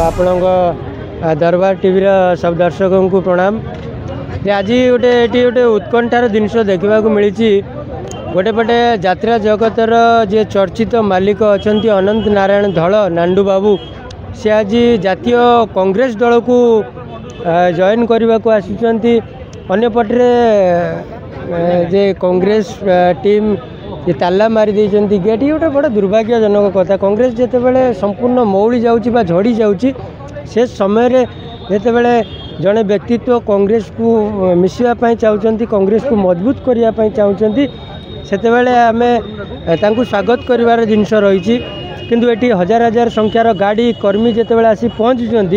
आपणक दरबार टीवी सब दर्शक को प्रणाम। आज गोटे ये गोटे उत्कंठार जिनस देखा मिली गोटे पटे यात्रा जगतर जे चर्चित मालिक अच्छा अनंत नारायण धल नांडू बाबू से आज जातीय कांग्रेस दल को जॉइन करने को आसुच्चंती। अन्यपटे जे कांग्रेस टीम ये ताला मारी देइचंती गेट। ये गोटे बड़ा दुर्भाग्यजनक कथा। कांग्रेस जितेबाला संपूर्ण मौली जाउची बा झड़ी जाउची से समय जितेबाला जड़े व्यक्तित्व कांग्रेस को मिसापी चाहते कांग्रेस को मजबूत करने चाहते सेतेबेले आमे तांकु स्वागत करिवार जिनस रही किंतु एटी हजार हजार संख्यार गाड़ी कर्मी जितेबाला आसी पहुँचुंट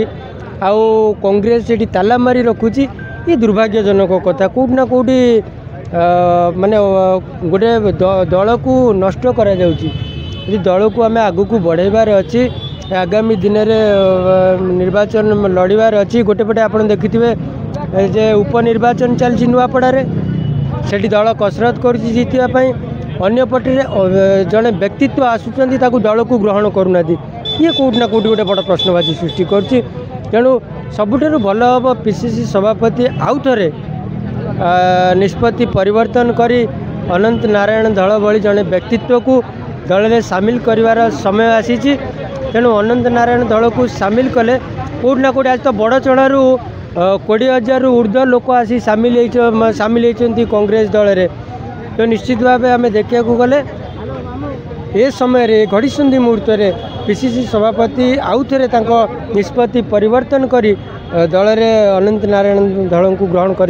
आउ कांग्रेस ये ताला मारी रखुची। ये दुर्भाग्यजनक कथा। कौटि ना कौटि माने गोटे दल को नष्ट करा जाउची। दल को आम आगु को बढ़ाइबार अच्छी आगामी दिन में निर्वाचन लड़बार अच्छी। गोटे पटे आप देखिए जे उपनिर्वाचन चलती नुआपड़े से दल कसरत कर जीतवाई। अन्यपटे जड़े व्यक्तित्व आसुच्च दल को ग्रहण करूना। ये कौटि ना कौटि गोटे बड़ प्रश्नवाची सृष्टि करुँच। तेणु सबुठारु भल हम पीसीसी सभापति आउ थे निष्पत्ति परिवर्तन करी अनंत नारायण धल भली जड़े व्यक्तित्व को दल में सामिल कर समय आसी। तेणु अनंत नारायण धल को सामिल कले कौटि ना कौटि आज तो बड़ चढ़ारू 20,000 ऊर्ध्व लोक आसी सामिल होती कांग्रेस दल में। तो निश्चित भाव आम देखा गले ए समय घड़ीसंधि मुहूर्त पीसीसी सभापति आउ थे निष्पत्ति परिवर्तन करी दल में अनंत नारायण धल को ग्रहण कर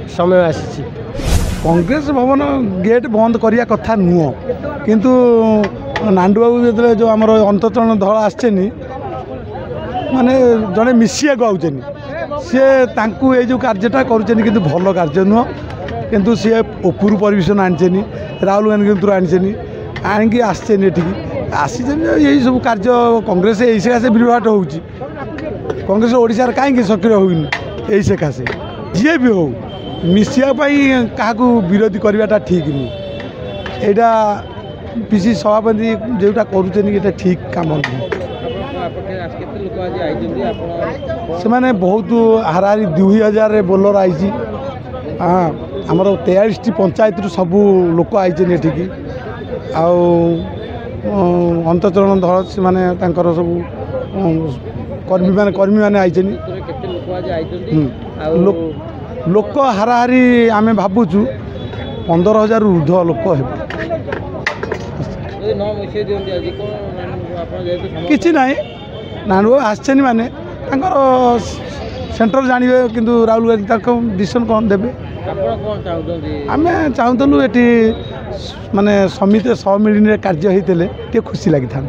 समय आसी। कांग्रेस भवन गेट बंद करने कथा नुह किंतु नांडू बाबू जो जो आम अंतचरण दल आसचे माने जड़े मिसिया को आउचेनी सी ये जो कार्यटा करुचेनी किंतु भल कार्य नुह किंतु सी उपरू परमिशन आनी राहुल गांधी थ्रू आनी आणिकी आसचेनी एठिकी आसी यही सब कार्य कांग्रेस यही सकाशे विराट हो कांग्रेस ओडिशार कहीं सक्रिय होनी यही सकाशे जी भी हो मिसापी क्या विरोधी करवाटा ठीक नहीं। यहाँ पीसी सभापति जोटा करुँचे ठीक कम नुह। से बहुत हाराहारी 2000 बोलर आई। हाँ आमर 43 पंचायत सबू लोक आई एठिकी अंतचरण दल से सब कर्मी मैंने आई लोक हाराहारी आम भावुँ 15,000 ऊर्ध्व लोक किसी ना नानू आसचे माने सेंटर जानवे किंतु राहुल गांधी डिसीजन कौन देवे आम चाहूलु ये माने समिति 100 मिलियन कार्य होते खुशी लगी था।